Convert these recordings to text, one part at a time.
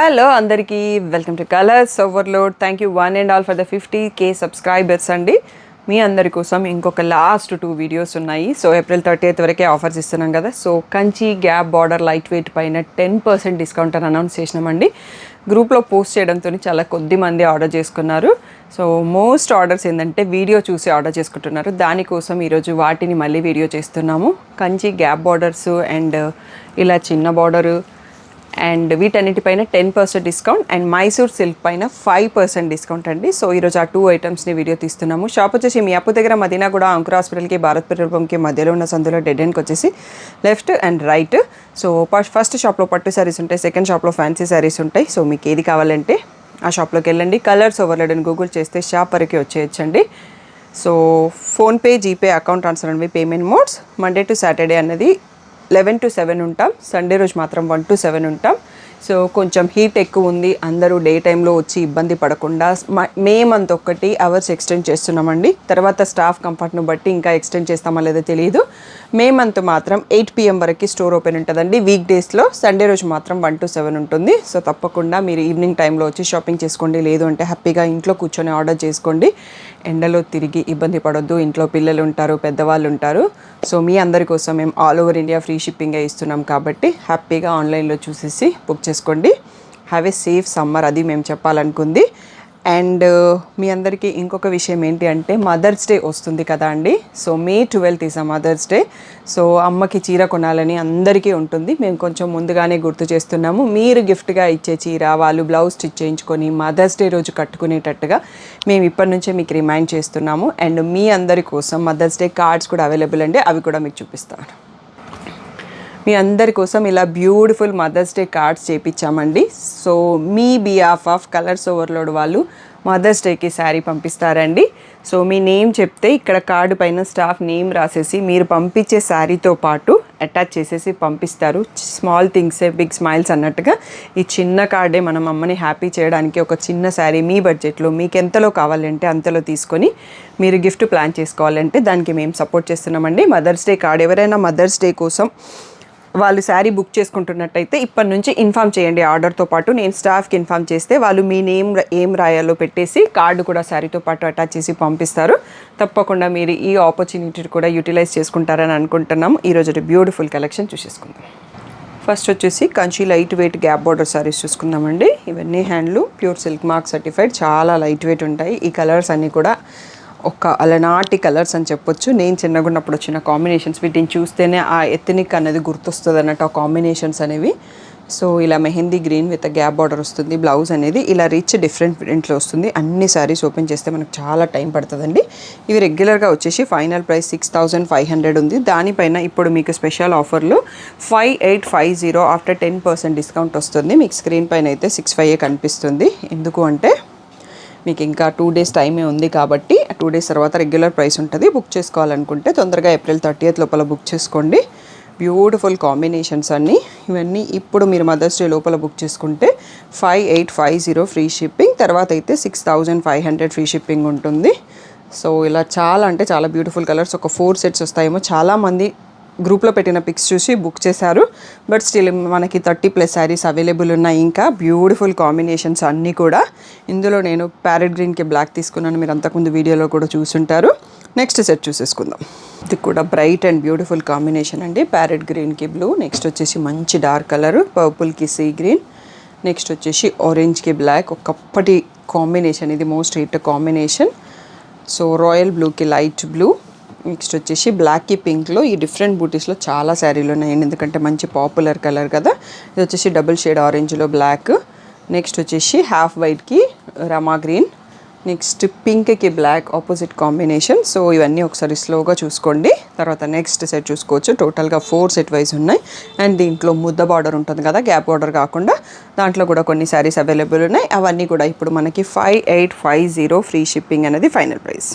Hello అందరికీ welcome to colours overload. Thank you one and all for the 50K subscribers అండి. మీ అందరి కోసం ఇంకొక లాస్ట్ 2 వీడియోస్ ఉన్నాయి. సో ఏప్రిల్ 30th వరకే ఆఫర్స్ ఇస్తున్నాం కదా. So Kanchi gap border light weight పైన 10% డిస్కౌంట్ అని అనౌన్స్ చేసినామండి. గ్రూప్లో పోస్ట్ చేయడంతో చాలా కొద్ది మంది ఆర్డర్ చేసుకున్నారు. సో మోస్ట్ ఆర్డర్స్ ఏంటంటే వీడియో చూసి ఆర్డర్ చేసుకుంటున్నారు. దానికోసం ఈరోజు వాటిని మళ్ళీ వీడియో చేస్తున్నాము. కంచి గ్యాప్ బార్డర్స్ అండ్ ఇలా చిన్న బార్డరు అండ్ వీటన్నిటిపైన 10% డిస్కౌంట్ అండ్ మైసూర్ సిల్క్ పైన 5% డిస్కౌంట్ అండి. సో ఈరోజు ఆ 2 ఐటమ్స్ని వీడియో తీస్తున్నాము. షాప్ వచ్చేసి మీ అప్పు దగ్గర మదీనా కూడా అంకుర్ హాస్పిటల్కి భారత్ పెట్రోల్ పంప్కి మధ్యలో ఉన్న సందులో డెడ్ ఎండ్కి వచ్చేసి left and right. So first షాప్లో పట్టు శారీస్ ఉంటాయి, సెకండ్ షాప్లో ఫ్యాన్సీ శారీస్ ఉంటాయి. సో మీకు ఏది కావాలంటే ఆ షాప్లోకి వెళ్ళండి. కలర్స్ ఓవర్లోడ్ అని గూగుల్ చేస్తే షాప్ వరకు వచ్చేయచ్చండి. So PhonePe, GPay, account transfer అనేవి payment modes. Monday to Saturday అన్నది 11 to 7 ఉంటాం. సండే రోజు మాత్రం 1 to 7 ఉంటాం. సో కొంచెం హీట్ ఎక్కువ ఉంది, అందరూ డే టైంలో వచ్చి ఇబ్బంది పడకుండా మే మంత్ 1 hours ఎక్స్టెండ్ చేస్తున్నామండి. తర్వాత స్టాఫ్ కంఫర్ట్ను బట్టి ఇంకా ఎక్స్టెండ్ చేస్తామో లేదో తెలియదు. మే మంత్ మాత్రం 8 PM వరకు స్టోర్ ఓపెన్ ఉంటుందండి వీక్ డేస్లో. సండే రోజు మాత్రం 1 to 7 ఉంటుంది. సో తప్పకుండా మీరు ఈవినింగ్ టైంలో వచ్చి షాపింగ్ చేసుకోండి. లేదు అంటే హ్యాపీగా ఇంట్లో కూర్చొని ఆర్డర్ చేసుకోండి. ఎండలో తిరిగి ఇబ్బంది పడొద్దు. ఇంట్లో పిల్లలు ఉంటారు, పెద్దవాళ్ళు ఉంటారు. సో మీ అందరి కోసం మేము ఆల్ ఓవర్ ఇండియా ఫ్రీ షిప్పింగే ఇస్తున్నాం కాబట్టి హ్యాపీగా ఆన్లైన్లో చూసేసి బుక్ చేసుకోండి. హ్యావ్ ఏ సేఫ్ సమ్మర్, అది మేము చెప్పాలనుకుంది. అండ్ మీ అందరికీ ఇంకొక విషయం ఏంటి అంటే మదర్స్ డే వస్తుంది కదా అండి. So May 12th is mother's day. So అమ్మకి చీర కొనాలని అందరికీ ఉంటుంది. మేము కొంచెం ముందుగానే గుర్తు చేస్తున్నాము. మీరు గిఫ్ట్గా ఇచ్చే చీర వాళ్ళు బ్లౌజ్ స్టిచ్ చేయించుకొని మదర్స్ డే రోజు కట్టుకునేటట్టుగా మేము ఇప్పటి నుంచే మీకు రిమైండ్ చేస్తున్నాము. అండ్ మీ అందరి కోసం మదర్స్ డే కార్డ్స్ కూడా అవైలబుల్ అండి, అవి కూడా మీకు చూపిస్తాను. మీ అందరి కోసం ఇలా బ్యూటిఫుల్ మదర్స్ డే కార్డ్స్ చేయించామండి. సో మీ బిహాఫ్ ఆఫ్ కలర్స్ ఓవర్లోడ్ వాళ్ళు మదర్స్ డేకి శారీ పంపిస్తారండి. సో మీ నేమ్ చెప్తే ఇక్కడ కార్డు పైన స్టాఫ్ నేమ్ రాసేసి మీరు పంపించే శారీతో పాటు అటాచ్ చేసేసి పంపిస్తారు. స్మాల్ థింగ్సే బిగ్ స్మైల్స్ అన్నట్టుగా ఈ చిన్న కార్డే మనం అమ్మని హ్యాపీ చేయడానికి ఒక చిన్న శారీ మీ బడ్జెట్లో మీకు ఎంతలో కావాలంటే అంతలో తీసుకొని మీరు గిఫ్ట్ ప్లాన్ చేసుకోవాలంటే దానికి మేము సపోర్ట్ చేస్తున్నామండి. మదర్స్ డే కార్డ్ ఎవరైనా మదర్స్ డే కోసం వాళ్ళు శారీ బుక్ చేసుకుంటున్నట్టయితే ఇప్పటి నుంచి ఇన్ఫామ్ చేయండి ఆర్డర్తో పాటు. నేను స్టాఫ్కి ఇన్ఫామ్ చేస్తే వాళ్ళు మీ నేమ్ ఏం రాయాలో పెట్టేసి కార్డు కూడా శారీతో పాటు అటాచ్ చేసి పంపిస్తారు. తప్పకుండా మీరు ఈ ఆపర్చునిటీ కూడా యూటిలైజ్ చేసుకుంటారని అనుకుంటున్నాము. ఈరోజు బ్యూటిఫుల్ కలెక్షన్ చూసేసుకుందాం. ఫస్ట్ వచ్చేసి Kanchi light weight gap border saris చూసుకుందామండి. ఇవన్నీ handloom pure silk mark certified, చాలా లైట్ వెయిట్ ఉంటాయి. ఈ కలర్స్ అన్నీ కూడా ఒక అలనాటి కలర్స్ అని చెప్పొచ్చు. నేను చిన్నగా ఉన్నప్పుడు వచ్చిన కాంబినేషన్స్, వీటిని చూస్తేనే ఆ ఎథనిక్ అనేది గుర్తొస్తుంది అన్నట్టు ఆ కాంబినేషన్స్ అనేవి. సో ఇలా mehndi green with gap border వస్తుంది. బ్లౌజ్ అనేది ఇలా రిచ్ డిఫరెంట్ ప్రింట్లో వస్తుంది. అన్ని శారీస్ ఓపెన్ చేస్తే మనకు చాలా టైం పడుతుందండి. ఇవి రెగ్యులర్గా వచ్చేసి ఫైనల్ ప్రైస్ 6500 ఉంది. దానిపైన ఇప్పుడు మీకు స్పెషల్ ఆఫర్లు 5850 ఆఫ్టర్ 10% డిస్కౌంట్ వస్తుంది. మీకు స్క్రీన్ పైన అయితే 65 కనిపిస్తుంది. ఎందుకు అంటే మీకు ఇంకా 2 days టైమే ఉంది కాబట్టి 2 days తర్వాత రెగ్యులర్ ప్రైస్ ఉంటుంది. బుక్ చేసుకోవాలనుకుంటే తొందరగా ఏప్రిల్ 30th లోపల బుక్ చేసుకోండి. బ్యూటిఫుల్ కాంబినేషన్స్ అన్నీ. ఇవన్నీ ఇప్పుడు మీరు మదర్స్ డే లోపల బుక్ చేసుకుంటే 5850 ఫ్రీ షిప్పింగ్, తర్వాత అయితే 6500 ఫ్రీ షిప్పింగ్ ఉంటుంది. సో ఇలా చాలా అంటే చాలా బ్యూటిఫుల్ కలర్స్, ఒక 4 sets వస్తాయేమో. చాలామంది గ్రూప్లో పెట్టిన పిక్స్ చూసి బుక్ చేశారు. బట్ స్టిల్ మనకి 30+ శారీస్ అవైలబుల్ ఉన్నాయి. ఇంకా బ్యూటిఫుల్ కాంబినేషన్స్ అన్నీ కూడా. ఇందులో నేను ప్యారెట్ గ్రీన్కి బ్లాక్ తీసుకున్నాను, మీరు అంతకుముందు వీడియోలో కూడా చూసుంటారు. నెక్స్ట్ సెట్ చూసేసుకుందాం. ఇది కూడా బ్రైట్ అండ్ బ్యూటిఫుల్ కాంబినేషన్ అండి. ప్యారెట్ గ్రీన్కి బ్లూ, నెక్స్ట్ వచ్చేసి మంచి డార్క్ కలర్ పర్పుల్కి సీ గ్రీన్, నెక్స్ట్ వచ్చేసి ఆరెంజ్కి బ్లాక్. ఒకప్పటి కాంబినేషన్ ఇది, most hit combination. So royal బ్లూకి లైట్ బ్లూ, నెక్స్ట్ వచ్చేసి బ్లాక్కి పింక్లో ఈ డిఫరెంట్ బూటీస్లో చాలా శారీలు ఉన్నాయండి, ఎందుకంటే మంచి పాపులర్ కలర్ కదా. ఇది వచ్చేసి డబుల్ షేడ్ ఆరెంజ్లో బ్లాక్, నెక్స్ట్ వచ్చేసి హాఫ్ వైట్కి రమా గ్రీన్, నెక్స్ట్ పింక్కి బ్లాక్ ఆపోజిట్ కాంబినేషన్. సో ఇవన్నీ ఒకసారి స్లోగా చూసుకోండి. తర్వాత నెక్స్ట్ సెట్ చూసుకోవచ్చు. టోటల్గా 4 set వైజ్ ఉన్నాయి. అండ్ దీంట్లో ముద్ద బార్డర్ ఉంటుంది కదా, గ్యాప్ బార్డర్ కాకుండా, దాంట్లో కూడా కొన్ని శారీస్ అవైలబుల్ ఉన్నాయి. అవన్నీ కూడా ఇప్పుడు మనకి 5850 ఫ్రీ షిప్పింగ్ అనేది ఫైనల్ ప్రైస్.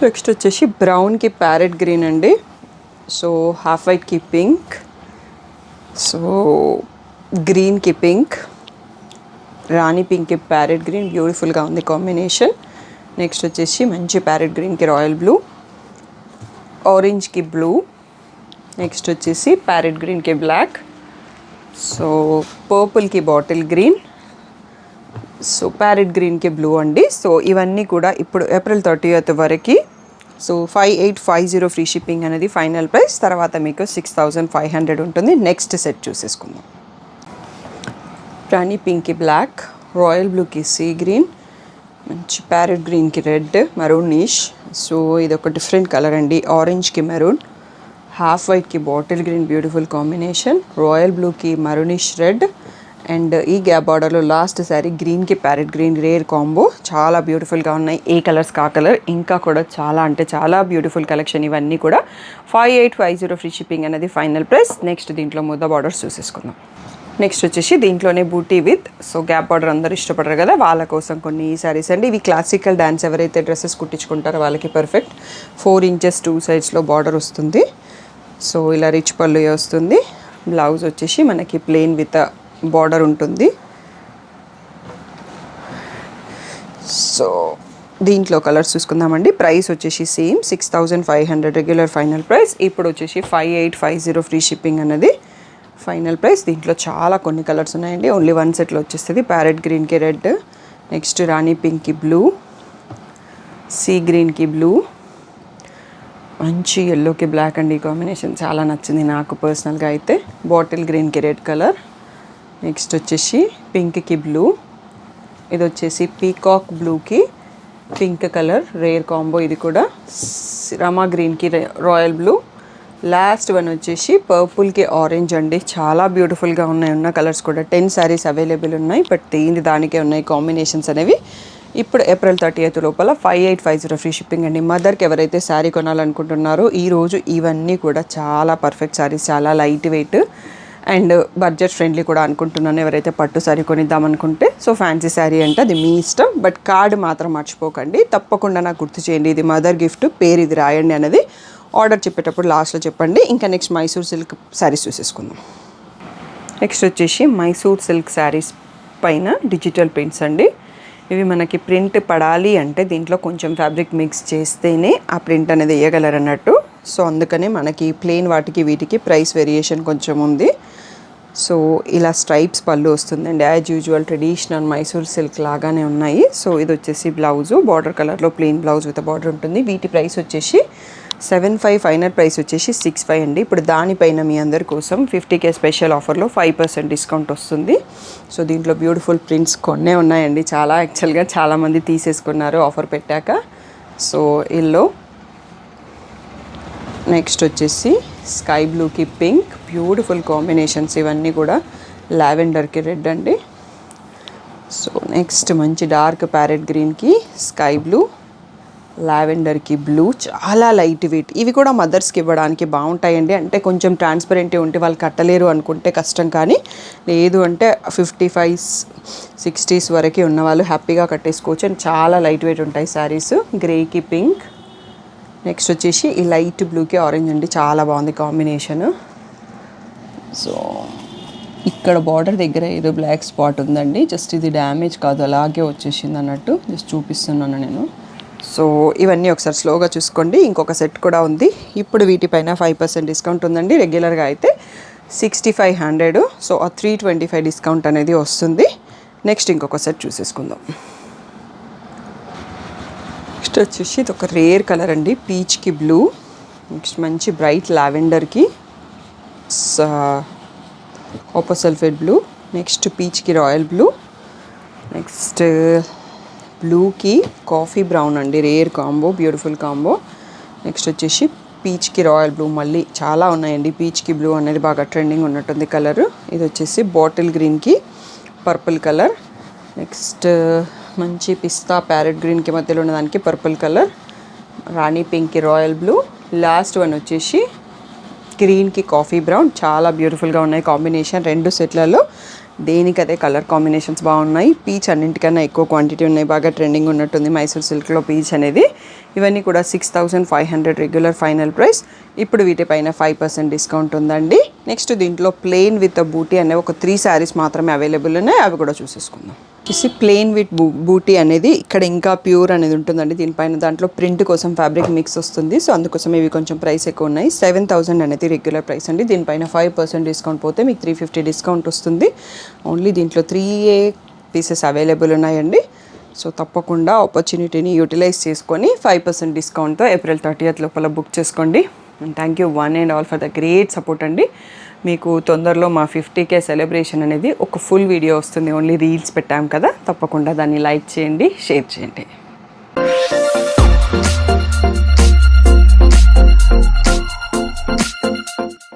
నెక్స్ట్ వచ్చేసి బ్రౌన్కి ప్యారెట్ గ్రీన్ అండి. సో హాఫ్ వైట్కి పింక్, సో గ్రీన్కి పింక్, రాణి పింక్కి ప్యారెట్ గ్రీన్, బ్యూటిఫుల్గా ఉంది కాంబినేషన్. నెక్స్ట్ వచ్చేసి మంచి ప్యారెట్ గ్రీన్కి రాయల్ బ్లూ, ఆరెంజ్కి బ్లూ, నెక్స్ట్ వచ్చేసి ప్యారెట్ గ్రీన్కి బ్లాక్, సో పర్పుల్కి బాటిల్ గ్రీన్, సో ప్యారెట్ గ్రీన్కి బ్లూ అండి. సో ఇవన్నీ కూడా ఇప్పుడు ఏప్రిల్ 30th వరకు. సో 5850 ఫ్రీ షిప్పింగ్ అనేది ఫైనల్ ప్రైస్. తర్వాత మీకు 6500 ఉంటుంది. నెక్స్ట్ సెట్ చూసేసుకుందాం. రాణి పింక్కి బ్లాక్, రాయల్ బ్లూకి సీ గ్రీన్, మంచి ప్యారెట్ గ్రీన్కి రెడ్, మరూనిష్. సో ఇది ఒక డిఫరెంట్ కలర్ అండి. ఆరెంజ్కి మెరూన్, హాఫ్ వైట్కి bottle green beautiful combination, royal బ్లూకి మరూనిష్ రెడ్, అండ్ ఈ గ్యాప్ బార్డర్లో లాస్ట్ శారీ గ్రీన్కి ప్యారెట్ గ్రీన్ రేర్ కాంబో. చాలా బ్యూటిఫుల్గా ఉన్నాయి. ఏ కలర్స్ కా కలర్. ఇంకా కూడా చాలా అంటే చాలా బ్యూటిఫుల్ కలెక్షన్. ఇవన్నీ కూడా 5850 ఫ్రీ షిప్పింగ్ అనేది ఫైనల్ ప్రైస్. నెక్స్ట్ దీంట్లో ముద్ద బార్డర్స్ చూసేసుకుందాం. నెక్స్ట్ వచ్చేసి దీంట్లోనే బూటీ విత్, సో గ్యాప్ బార్డర్ అందరూ ఇష్టపడరు కదా, వాళ్ళ కోసం కొన్ని ఈ శారీస్ అండి. ఇవి క్లాసికల్ డ్యాన్స్ ఎవరైతే డ్రెస్సెస్ కుట్టించుకుంటారో వాళ్ళకి పర్ఫెక్ట్. 4 inches 2 sides బార్డర్ వస్తుంది. సో ఇలా రిచ్ పళ్ళు వస్తుంది. బ్లౌజ్ వచ్చేసి మనకి ప్లెయిన్ విత్ బార్డర్ ఉంటుంది. సో దీంట్లో కలర్స్ చూసుకుందామండి. ప్రైస్ వచ్చేసి సేమ్ 6500 రెగ్యులర్ ఫైనల్ ప్రైస్. ఇప్పుడు వచ్చేసి 5850 ఫ్రీ షిప్పింగ్ అన్నది ఫైనల్ ప్రైస్. దీంట్లో చాలా కొన్ని కలర్స్ ఉన్నాయండి. ఓన్లీ 1 సెట్లో వచ్చేస్తుంది. ప్యారెట్ గ్రీన్కి రెడ్, నెక్స్ట్ రాణి పింక్కి బ్లూ, సీ గ్రీన్కి బ్లూ, మంచి ఎల్లోకి బ్లాక్ అండి. ఈ కాంబినేషన్ చాలా నచ్చింది నాకు పర్సనల్గా అయితే. బాటిల్ గ్రీన్కి రెడ్ కలర్, నెక్స్ట్ వచ్చేసి పింక్కి బ్లూ, ఇది వచ్చేసి పీకాక్ బ్లూకి పింక్ కలర్ రేర్ కాంబో. ఇది కూడా రమా గ్రీన్కి రాయల్ బ్లూ, లాస్ట్ వన్ వచ్చేసి పర్పుల్కి ఆరెంజ్ అండి. చాలా బ్యూటిఫుల్గా ఉన్నాయి. ఉన్న కలర్స్ కూడా 10 sarees అవైలబుల్ ఉన్నాయి. బట్ దానికే ఉన్నాయి కాంబినేషన్స్ అనేవి. ఇప్పుడు ఏప్రిల్ 30th లోపల 5850 ఫ్రీ షిప్పింగ్ అండి. మదర్కి ఎవరైతే శారీ కొనాలనుకుంటున్నారో ఈరోజు ఇవన్నీ కూడా చాలా పర్ఫెక్ట్ శారీస్, చాలా light wait and budget friendly కూడా అనుకుంటున్నాను. ఎవరైతే పట్టు శారీ కొనిద్దాం అనుకుంటే, సో ఫ్యాన్సీ శారీ అంటే అది మీ ఇష్టం. బట్ కార్డు మాత్రం మర్చిపోకండి, తప్పకుండా నాకు గుర్తు చేయండి. ఇది మదర్ గిఫ్ట్, పేరు ఇది రాయండి అనేది ఆర్డర్ చెప్పేటప్పుడు లాస్ట్లో చెప్పండి. ఇంకా నెక్స్ట్ మైసూర్ సిల్క్ శారీస్ చూసేసుకుందాం. నెక్స్ట్ వచ్చేసి మైసూర్ సిల్క్ శారీస్ పైన డిజిటల్ ప్రింట్స్ అండి. ఇవి మనకి ప్రింట్ పడాలి అంటే దీంట్లో కొంచెం ఫ్యాబ్రిక్ మిక్స్ చేస్తేనే ఆ ప్రింట్ అనేది వేయగలరు అన్నట్టు. సో అందుకనే మనకి ప్లెయిన్ వాటికి వీటికి ప్రైస్ వేరియేషన్ కొంచెం ఉంది. సో ఇలా స్ట్రైప్స్ పళ్ళు వస్తుందండి. As usual traditional Mysore silk లాగానే ఉన్నాయి. సో ఇది వచ్చేసి బ్లౌజు బార్డర్ కలర్లో ప్లెయిన్ బ్లౌజ్ విత్ బార్డర్ ఉంటుంది. వీటి ప్రైస్ వచ్చేసి 75, ఫైనల్ ప్రైస్ వచ్చేసి 65 అండి. ఇప్పుడు దానిపైన మీ అందరి కోసం 50K స్పెషల్ ఆఫర్లో 5% డిస్కౌంట్ వస్తుంది. సో దీంట్లో బ్యూటిఫుల్ ప్రింట్స్ కొన్నే ఉన్నాయండి. చాలా యాక్చువల్గా చాలామంది తీసేసుకున్నారు ఆఫర్ పెట్టాక. సో ఇల్లో నెక్స్ట్ వచ్చేసి స్కై బ్లూకి పింక్, బ్యూటిఫుల్ కాంబినేషన్స్ ఇవన్నీ కూడా. లావెండర్కి రెడ్ అండి. సో నెక్స్ట్ మంచి డార్క్ ప్యారెట్ గ్రీన్కి స్కై బ్లూ, లావెండర్కి బ్లూ, చాలా లైట్ వెయిట్. ఇవి కూడా మదర్స్కి ఇవ్వడానికి బాగుంటాయండి. అంటే కొంచెం ట్రాన్స్పరెంట్ ఉంటే వాళ్ళు కట్టలేరు అనుకుంటే కష్టం, కానీ లేదు అంటే 55s 60s వరకు ఉన్న వాళ్ళు హ్యాపీగా కట్టేసుకోవచ్చు. అండ్ చాలా లైట్ వెయిట్ ఉంటాయి శారీస్. గ్రేకి పింక్, నెక్స్ట్ వచ్చేసి ఈ లైట్ బ్లూకి ఆరెంజ్ అండి. చాలా బాగుంది కాంబినేషన్. సో ఇక్కడ బార్డర్ దగ్గర ఏదో బ్లాక్ స్పాట్ ఉందండి. జస్ట్ ఇది డ్యామేజ్ కాదు, అలాగే వచ్చేసింది అన్నట్టు జస్ట్ చూపిస్తున్నాను నేను. సో ఇవన్నీ ఒకసారి స్లోగా చూసుకోండి. ఇంకొక సెట్ కూడా ఉంది. ఇప్పుడు వీటిపైన 5% డిస్కౌంట్ ఉందండి. రెగ్యులర్గా అయితే 6500, సో ఆ 325 డిస్కౌంట్ అనేది వస్తుంది. నెక్స్ట్ ఇంకొక సెట్ చూసేసుకుందాం. నెక్స్ట్ వచ్చేసి ఇది ఒక రేర్ కలర్ అండి. పీచ్కి బ్లూ, నెక్స్ట్ మంచి బ్రైట్ లావెండర్కి కాపర్ సల్ఫేట్ బ్లూ, నెక్స్ట్ పీచ్కి రాయల్ బ్లూ, నెక్స్ట్ బ్లూకి కాఫీ బ్రౌన్ అండి. Rare combo, beautiful combo. Next వచ్చేసి పీచ్కి రాయల్ బ్లూ. మళ్ళీ చాలా ఉన్నాయండి. పీచ్కి బ్లూ అనేది బాగా ట్రెండింగ్ ఉన్నట్టుంది కలర్. ఇది వచ్చేసి బాటిల్ గ్రీన్కి పర్పుల్ కలర్. నెక్స్ట్ మంచి పిస్తా ప్యారెట్ గ్రీన్కి మధ్యలో ఉన్నదానికి పర్పుల్ కలర్. రాణి పింక్కి రాయల్ బ్లూ. లాస్ట్ వన్ వచ్చేసి గ్రీన్కి కాఫీ బ్రౌన్. చాలా బ్యూటిఫుల్గా ఉన్నాయి కాంబినేషన్. 2 సెట్లలో దేనికి అదే కలర్ కాంబినేషన్స్ బాగున్నాయి. పీచ్ అన్నింటికన్నా ఎక్కువ క్వాంటిటీ ఉన్నాయి. బాగా ట్రెండింగ్ ఉన్నట్టుంది మైసూర్ సిల్క్లో పీచ్ అనేది. ఇవన్నీ కూడా 6500 రెగ్యులర్ ఫైనల్ ప్రైస్. ఇప్పుడు వీటిపైన 5% డిస్కౌంట్ ఉందండి. నెక్స్ట్ దీంట్లో ప్లెయిన్ విత్ బూటీ అనే ఒక 3 శారీస్ మాత్రమే అవైలబుల్ ఉన్నాయి, అవి కూడా చూసేసుకుందాం. ప్లెయిన్ విత్ బూటీ అనేది ఇక్కడ ఇంకా ప్యూర్ అనేది ఉంటుందండి. దీనిపైన దాంట్లో ప్రింట్ కోసం ఫ్యాబ్రిక్ మిక్స్ వస్తుంది, సో అందుకోసం ఇవి కొంచెం ప్రైస్ ఎక్కువ ఉన్నాయి. 7000 అనేది రెగ్యులర్ ప్రైస్ అండి. దీనిపైన 5% డిస్కౌంట్ పోతే మీకు 350 డిస్కౌంట్ వస్తుంది. ఓన్లీ దీంట్లో 3A పీసెస్ అవైలబుల్ ఉన్నాయండి. సో తప్పకుండా ఆపర్చునిటీని యూటిలైజ్ చేసుకొని 5% డిస్కౌంట్తో ఏప్రిల్ 30th లోపల బుక్ చేసుకోండి. And thank you one and all for the great support అండి. మీకు తొందరలో మా 50K సెలబ్రేషన్ అనేది ఒక ఫుల్ వీడియో వస్తుంది. ఓన్లీ రీల్స్ పెట్టాం కదా, తప్పకుండా దాన్ని లైక్ చేయండి, షేర్ చేయండి.